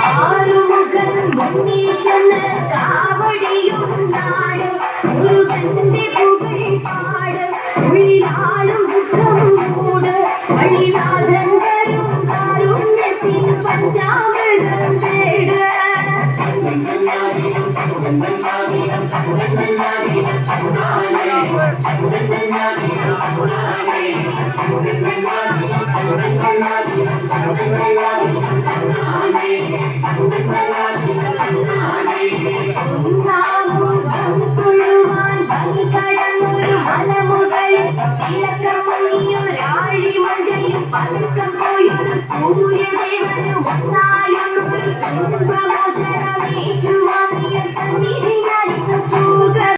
ആറുമുഖൻ മുന്നിൽ ചെന്ന് കാവടിയും നാട് മുരുകന്റെ പുകൾ പാട് ഉള്ളിലാളും ദുഃഖം മൂട് വള്ളിനാഥൻ വരും കാരുണ്യത്തിൻ പഞ്ചാമൃതം തേട് ഒന്നാമുഖം